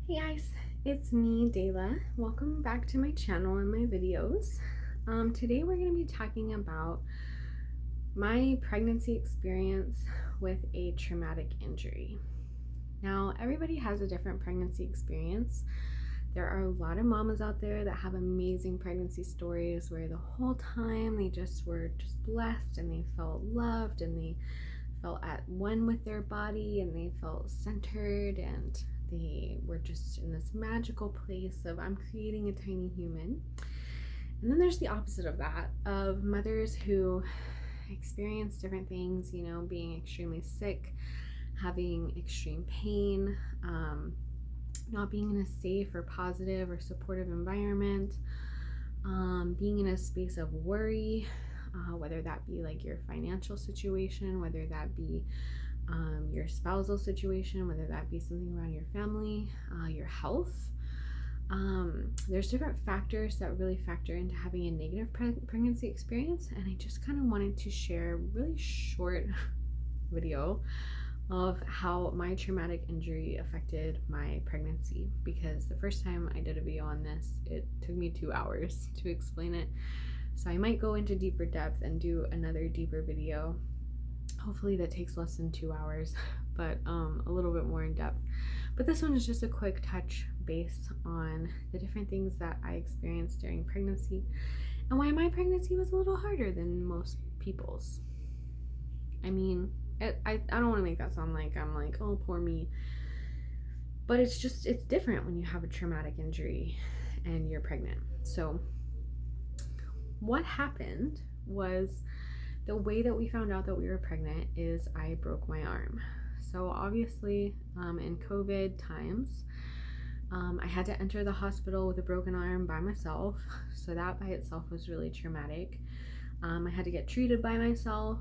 Hey guys, it's me, Dayla. Welcome back to my channel and my videos. Today we're going to be talking about my pregnancy experience with a traumatic injury. Now, everybody has a different pregnancy experience. There are a lot of mamas out there that have amazing pregnancy stories where the whole time they were blessed and they felt loved and they felt at one with their body and they felt centered and they were just in this magical place of I'm creating a tiny human. And then there's the opposite of that, of mothers who experience different things, being extremely sick, having extreme pain, not being in a safe or positive or supportive environment, being in a space of worry, whether that be like your financial situation, whether that be your spousal situation, whether that be something around your family, your health. There's different factors that really factor into having a negative pregnancy experience, and I just kind of wanted to share a really short video of how my traumatic injury affected my pregnancy, because the first time I did a video on this, it took me 2 hours to explain it. So I might go into deeper depth and do another deeper video, hopefully that takes less than 2 hours, but a little bit more in depth. But this one is just a quick touch base on the different things that I experienced during pregnancy and why my pregnancy was a little harder than most people's. I mean, I don't want to make that sound like I'm like, oh, poor me. But it's different when you have a traumatic injury and you're pregnant. So what happened was, the way that we found out that we were pregnant is I broke my arm. So obviously, in COVID times, I had to enter the hospital with a broken arm by myself. So that by itself was really traumatic. I had to get treated by myself.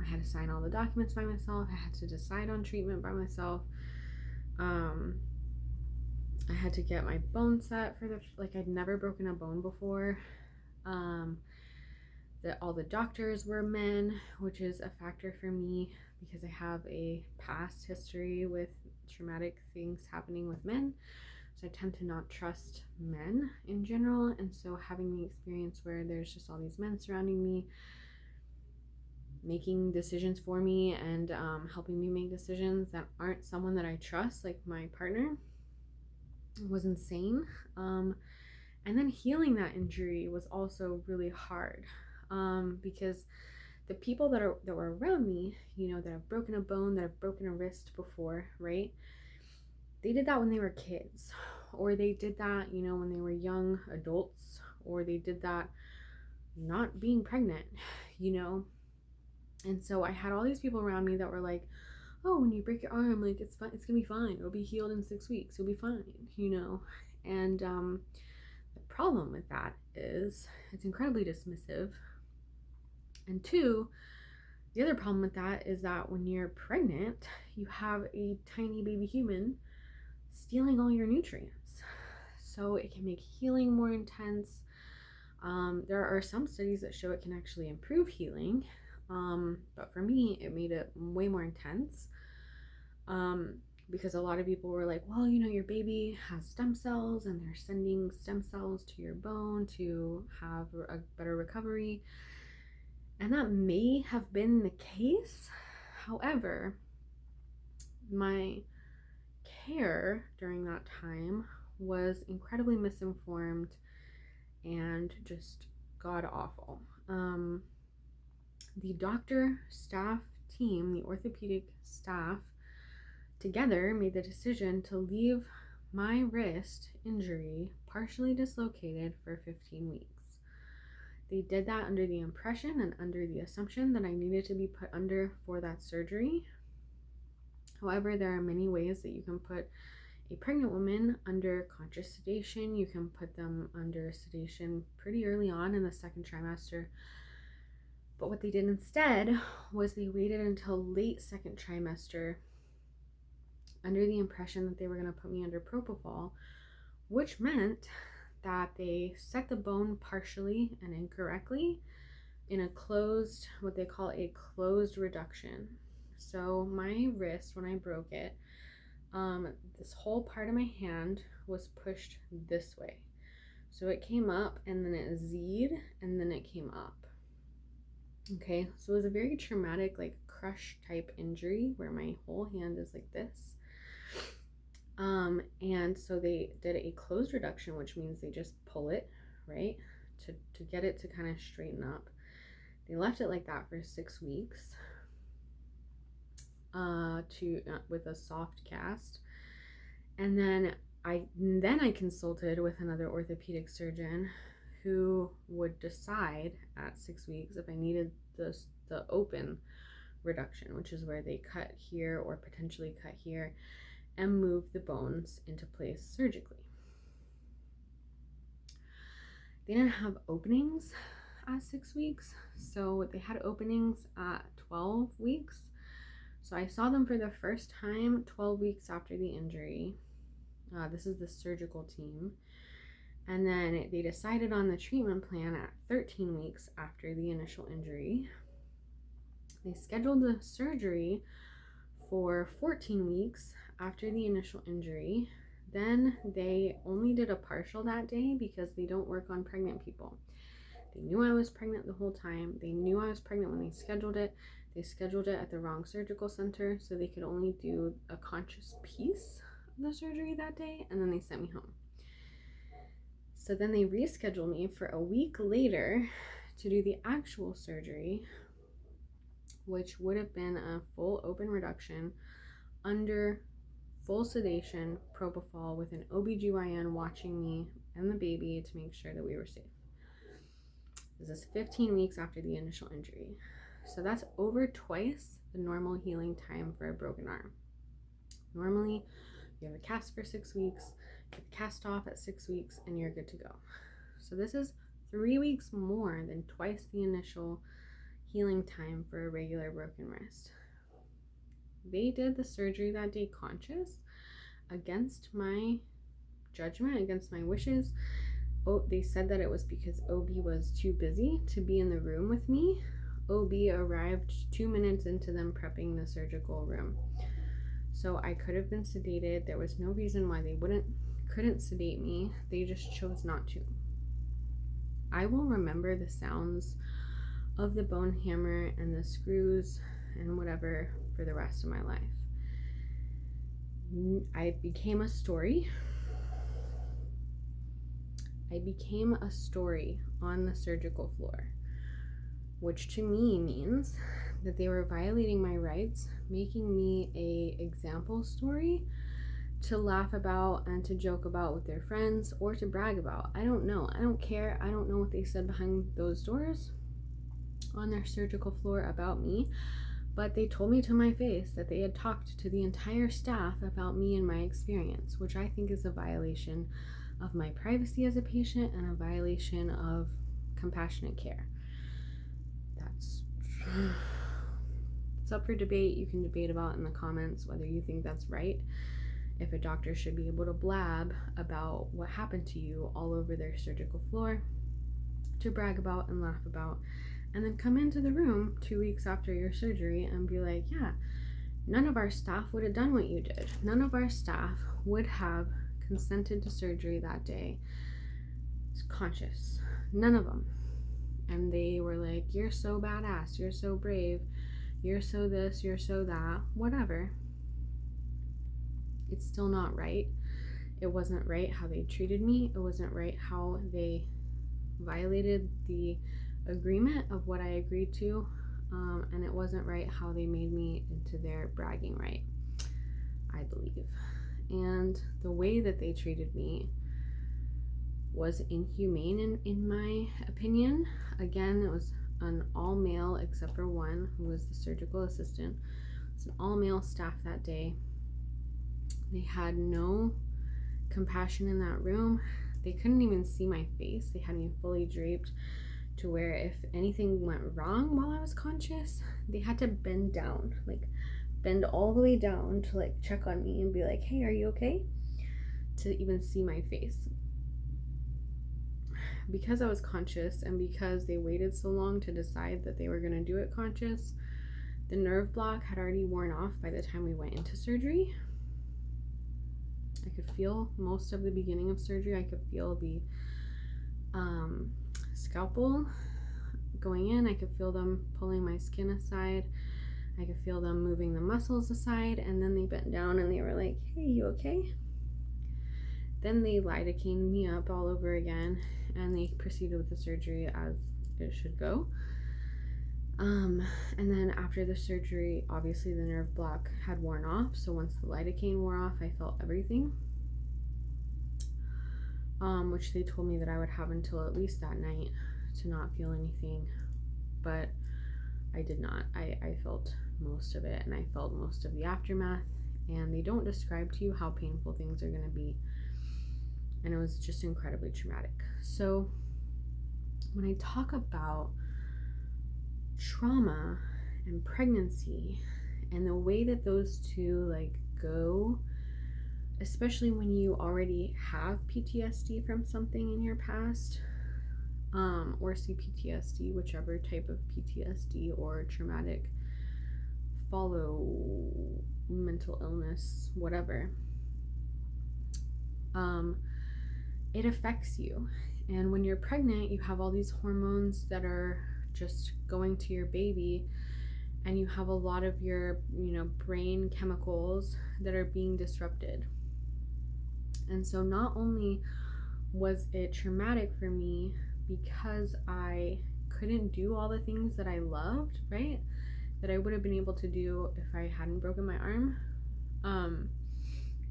I had to sign all the documents by myself. I had to decide on treatment by myself. I had to get my bone set I'd never broken a bone before. All the doctors were men, which is a factor for me because I have a past history with traumatic things happening with men. So I tend to not trust men in general. And so having the experience where there's just all these men surrounding me, making decisions for me and helping me make decisions that aren't someone that I trust, like my partner, was insane. And then healing that injury was also really hard. Because the people that were around me, that have broken a bone, that have broken a wrist before, right? They did that when they were kids, or they did that, when they were young adults, or they did that not being pregnant, And so I had all these people around me that were like, oh, when you break your arm, like it's fine, it's gonna be fine. It'll be healed in 6 weeks. You'll be fine, And the problem with that is it's incredibly dismissive. And two, the other problem with that is that when you're pregnant, you have a tiny baby human stealing all your nutrients. So it can make healing more intense. There are some studies that show it can actually improve healing. But for me, it made it way more intense. Because a lot of people were like, well, your baby has stem cells and they're sending stem cells to your bone to have a better recovery. And that may have been the case. However, my care during that time was incredibly misinformed and just god awful. The doctor staff team, the orthopedic staff, together made the decision to leave my wrist injury partially dislocated for 15 weeks. They did that under the impression and under the assumption that I needed to be put under for that surgery. However, there are many ways that you can put a pregnant woman under conscious sedation. You can put them under sedation pretty early on in the second trimester. But what they did instead was they waited until late second trimester under the impression that they were going to put me under propofol, which meant that they set the bone partially and incorrectly in a closed, what they call a closed reduction. So my wrist, when I broke it, this whole part of my hand was pushed this way. So it came up and then it Z'd and then it came up. Okay, so it was a very traumatic, like crush type injury where my whole hand is like this. And so they did a closed reduction, which means they just pull it, right, to get it to kind of straighten up. They left it like that for 6 weeks with a soft cast. And then I consulted with another orthopedic surgeon who would decide at 6 weeks if I needed the open reduction, which is where they cut here or potentially cut here and move the bones into place surgically. They didn't have openings at 6 weeks, so they had openings at 12 weeks. So I saw them for the first time 12 weeks after the injury. This is the surgical team. And then they decided on the treatment plan at 13 weeks after the initial injury. They scheduled the surgery for 14 weeks after the initial injury. Then they only did a partial that day because they don't work on pregnant people. They knew I was pregnant the whole time. They knew I was pregnant when they scheduled it. They scheduled it at the wrong surgical center, so they could only do a conscious piece of the surgery that day, and then they sent me home. So then they rescheduled me for a week later to do the actual surgery, which would have been a full open reduction under full sedation, propofol, with an OBGYN watching me and the baby to make sure that we were safe. This is 15 weeks after the initial injury. So that's over twice the normal healing time for a broken arm. Normally, you have a cast for 6 weeks, get the cast off at 6 weeks, and you're good to go. So this is 3 weeks more than twice the initial healing time for a regular broken wrist. They did the surgery that day conscious, against my judgment, against my wishes. They said that it was because OB was too busy to be in the room with me. OB arrived 2 minutes into them prepping the surgical room. So I could have been sedated. There was no reason why they couldn't sedate me. They just chose not to. I will remember the sounds of the bone hammer and the screws and whatever for the rest of my life. I became a story. I became a story on the surgical floor, which to me means that they were violating my rights, making me an example story to laugh about and to joke about with their friends or to brag about. I don't know. I don't care. I don't know what they said behind those doors on their surgical floor about me, but they told me to my face that they had talked to the entire staff about me and my experience, which I think is a violation of my privacy as a patient and a violation of compassionate care. It's up for debate. You can debate about in the comments whether you think that's right. If a doctor should be able to blab about what happened to you all over their surgical floor to brag about and laugh about, and then come into the room 2 weeks after your surgery and be like, yeah, none of our staff would have done what you did. None of our staff would have consented to surgery that day. It's conscious. None of them. And they were like, you're so badass, you're so brave, you're so this, you're so that, whatever. It's still not right. It wasn't right how they treated me. It wasn't right how they violated the agreement of what I agreed to. And it wasn't right how they made me into their bragging right, I believe. And the way that they treated me was inhumane in my opinion. Again, it was an all-male except for one who was the surgical assistant. It's an all-male staff that day. They had no compassion in that room. They couldn't even see my face. They had me fully draped to where if anything went wrong while I was conscious, they had to bend down, like bend all the way down to like check on me and be like, hey, are you okay? To even see my face. Because I was conscious and because they waited so long to decide that they were going to do it conscious, the nerve block had already worn off by the time we went into surgery. could feel most of the beginning of surgery. I could feel the scalpel going in. I could feel them pulling my skin aside. I could feel them moving the muscles aside, and then they bent down and they were like, hey, you okay? Then they lidocained me up all over again, and they proceeded with the surgery as it should go. And then after the surgery, obviously the nerve block had worn off. So once the lidocaine wore off, I felt everything, which they told me that I would have until at least that night to not feel anything. But I did not. I felt most of it, and I felt most of the aftermath. And they don't describe to you how painful things are going to be. And it was just incredibly traumatic. So when I talk about trauma and pregnancy and the way that those two like go, especially when you already have PTSD from something in your past, or CPTSD, whichever type of PTSD or traumatic follow mental illness, whatever, it affects you. And when you're pregnant, you have all these hormones that are just going to your baby, and you have a lot of your, brain chemicals that are being disrupted. And so not only was it traumatic for me because I couldn't do all the things that I loved, right? That I would have been able to do if I hadn't broken my arm.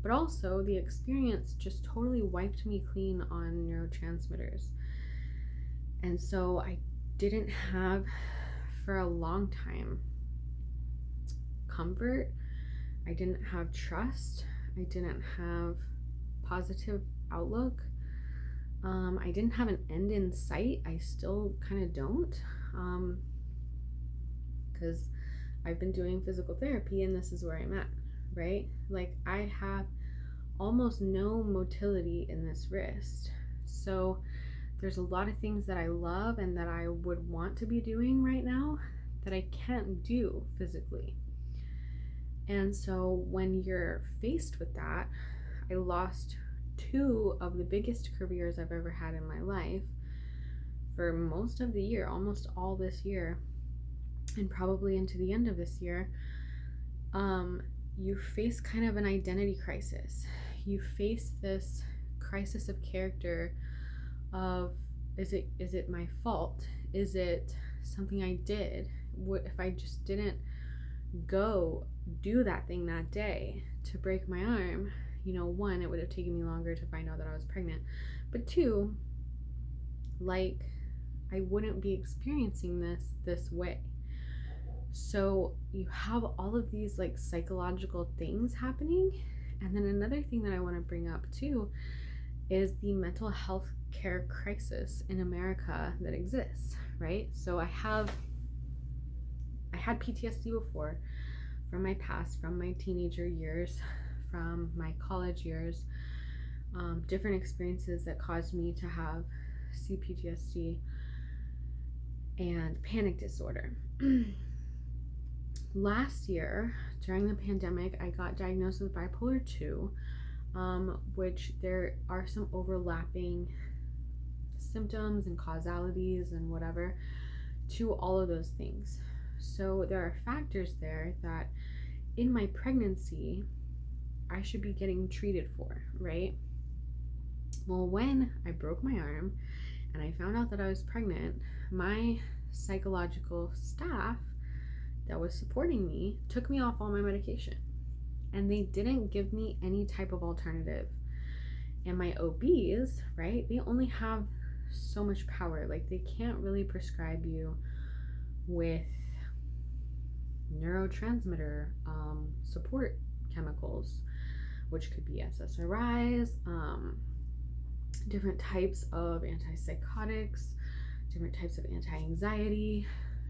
But also the experience just totally wiped me clean on neurotransmitters. And so I didn't have, for a long time, comfort. I didn't have trust. I didn't have positive outlook. I didn't have an end in sight. I still kind of don't, because I've been doing physical therapy and this is where I'm at, right? Like, I have almost no motility in this wrist. So there's a lot of things that I love and that I would want to be doing right now that I can't do physically. And so when you're faced with that, I lost two of the biggest careers I've ever had in my life for most of the year, almost all this year, and probably into the end of this year. You face kind of an identity crisis. You face this crisis of character of, is it my fault? Is it something I did? What if I just didn't go do that thing that day to break my arm? One, it would have taken me longer to find out that I was pregnant, but two, like, I wouldn't be experiencing this way. So you have all of these like psychological things happening. And then another thing that I want to bring up too is the mental health care crisis in America that exists, right? So I had PTSD before, from my past, from my teenager years, from my college years, different experiences that caused me to have CPTSD and panic disorder. Last year, during the pandemic, I got diagnosed with bipolar 2, which there are some overlapping symptoms and causalities and whatever to all of those things. So there are factors there that in my pregnancy, I should be getting treated for, right? Well, when I broke my arm and I found out that I was pregnant, my psychological staff that was supporting me took me off all my medication, and they didn't give me any type of alternative. And my OBs, right, they only have so much power. Like, they can't really prescribe you with neurotransmitter support chemicals, which could be SSRIs, different types of antipsychotics, different types of anti-anxiety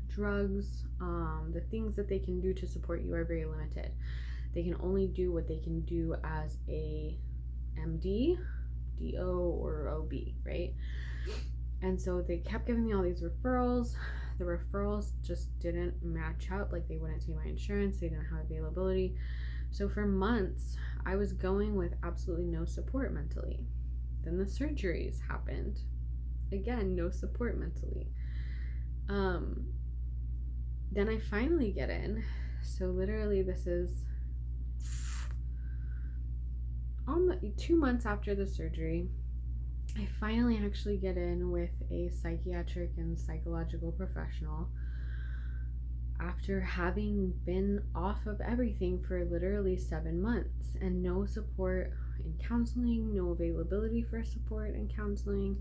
drugs. The things that they can do to support you are very limited. They can only do what they can do as a MD, DO, or OB, right? And so they kept giving me all these referrals. The referrals just didn't match up. Like, they wouldn't take my insurance, they didn't have availability. So for months, I was going with absolutely no support mentally. Then the surgeries happened. Again, no support mentally. Then I finally get in. So literally this is almost 2 months after the surgery. I finally actually get in with a psychiatric and psychological professional after having been off of everything for literally 7 months and no support in counseling, no availability for support in counseling.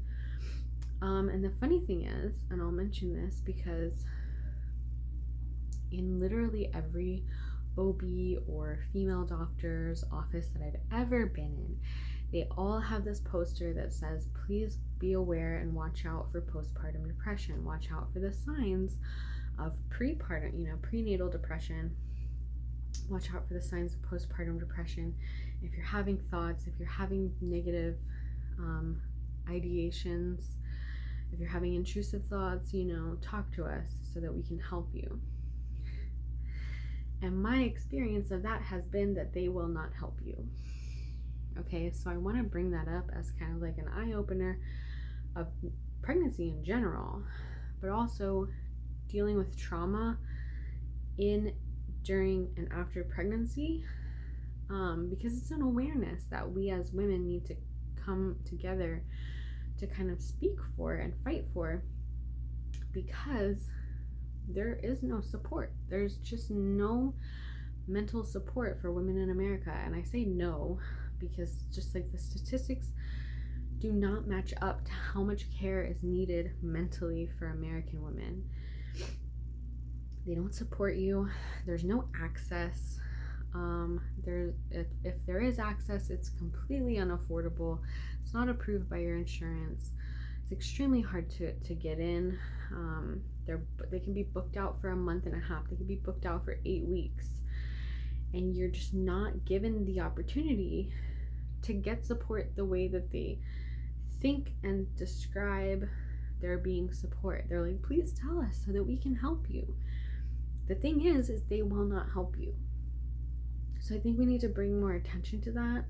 And the funny thing is, and I'll mention this because in literally every OB or female doctor's office that I've ever been in, they all have this poster that says, please be aware and watch out for postpartum depression. Watch out for the signs of prenatal depression. Watch out for the signs of postpartum depression. If you're having thoughts, if you're having negative ideations, if you're having intrusive thoughts, talk to us so that we can help you. And my experience of that has been that they will not help you. Okay, so I want to bring that up as kind of like an eye-opener of pregnancy in general, but also dealing with trauma in, during, and after pregnancy, because it's an awareness that we as women need to come together to kind of speak for and fight for, because there is no support. There's just no mental support for women in America. And I say no because just like the statistics do not match up to how much care is needed mentally for American women. They don't support you. There's no access. If there is access, it's completely unaffordable. It's not approved by your insurance. It's extremely hard to get in. They can be booked out for a month and a half. They can be booked out for 8 weeks, and you're just not given the opportunity to get support the way that they think and describe there being support. They're like, please tell us so that we can help you. The thing is they will not help you. So I think we need to bring more attention to that.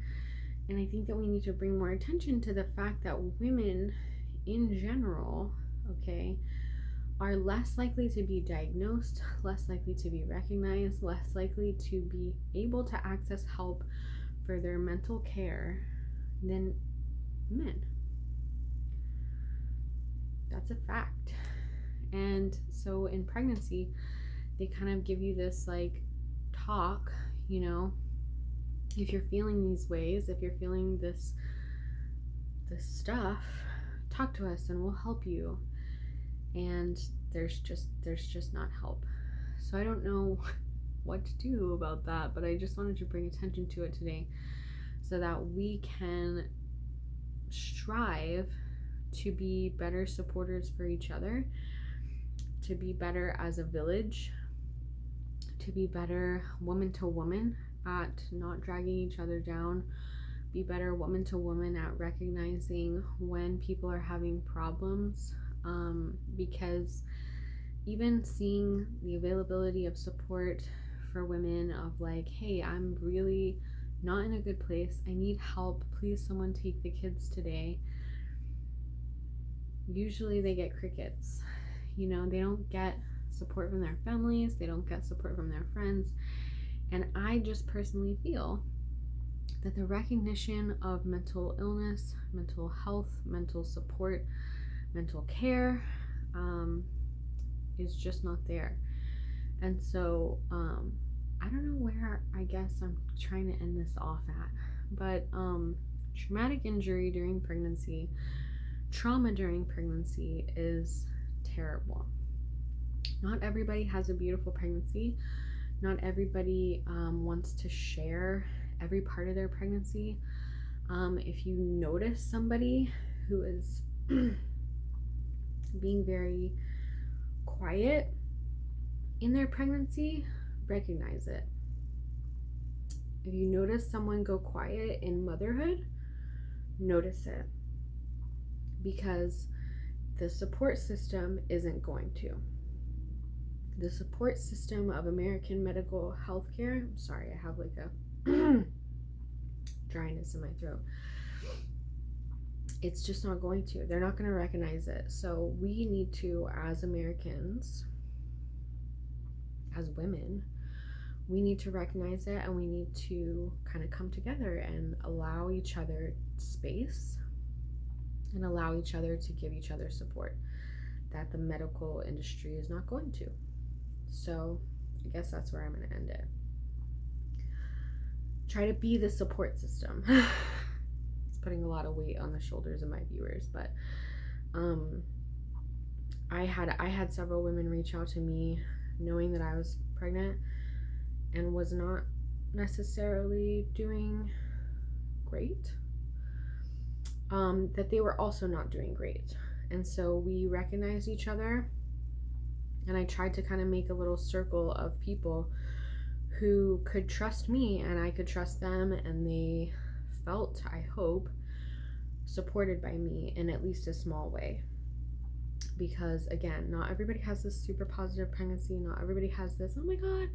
And I think that we need to bring more attention to the fact that women in general, okay, are less likely to be diagnosed, less likely to be recognized, less likely to be able to access help for their mental care than men. That's a fact. And so in pregnancy, they kind of give you this like talk, if you're feeling these ways, if you're feeling this stuff, talk to us and we'll help you. And there's just not help. So I don't know what to do about that, but I just wanted to bring attention to it today so that we can strive to be better supporters for each other, to be better as a village, to be better woman to woman at not dragging each other down, be better woman to woman at recognizing when people are having problems, because even seeing the availability of support for women of like, hey, I'm really not in a good place, I need help, please someone take the kids today, usually they get crickets. They don't get support from their families, they don't get support from their friends. And I just personally feel that the recognition of mental illness, mental health, mental support, mental care is just not there. And so I don't know where I guess I'm trying to end this off at, but traumatic injury during pregnancy, trauma during pregnancy is terrible. Not everybody has a beautiful pregnancy. Not everybody wants to share every part of their pregnancy. If you notice somebody who is being very quiet in their pregnancy, recognize it. If you notice someone go quiet in motherhood, notice it. Because the support system isn't going to. The support system of American medical health care, I'm sorry, I have like a dryness in my throat. It's just not going to. They're not going to recognize it. So we need to, as Americans, as women, we need to recognize it, and we need to kind of come together and allow each other space and allow each other to give each other support that the medical industry is not going to. So I guess that's where I'm going to end it. Try to be the support system. It's putting a lot of weight on the shoulders of my viewers, but I had several women reach out to me knowing that I was pregnant and was not necessarily doing great, that they were also not doing great. And so we recognized each other, and I tried to kind of make a little circle of people who could trust me and I could trust them, and they felt, I hope, supported by me in at least a small way. Because again, not everybody has this super positive pregnancy. Not everybody has this, oh my god,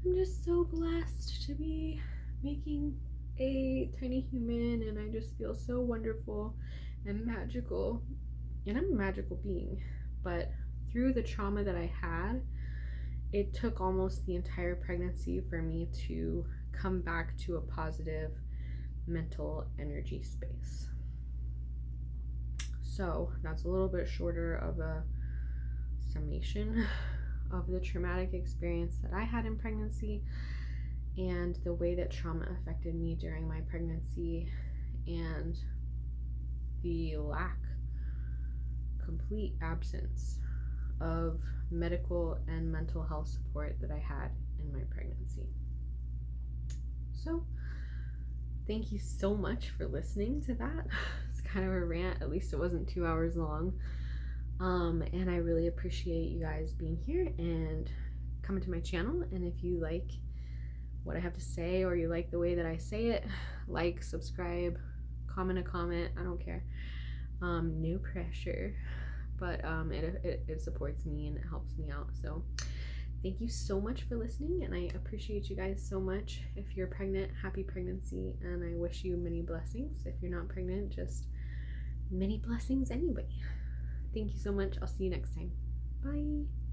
I'm just so blessed to be making a tiny human and I just feel so wonderful and magical. And I'm a magical being, but through the trauma that I had, it took almost the entire pregnancy for me to come back to a positive mental energy space. So that's a little bit shorter of a summation of the traumatic experience that I had in pregnancy and the way that trauma affected me during my pregnancy, and the complete absence of medical and mental health support that I had in my pregnancy. So thank you so much for listening to that. It's kind of a rant, at least it wasn't 2 hours long. And I really appreciate you guys being here and coming to my channel. And if you like what I have to say, or you like the way that I say it, like, subscribe, comment a comment, I don't care. No pressure, but it supports me and it helps me out. So thank you so much for listening, and I appreciate you guys so much. If you're pregnant, happy pregnancy, and I wish you many blessings. If you're not pregnant, just many blessings anyway. Thank you so much. I'll see you next time. Bye.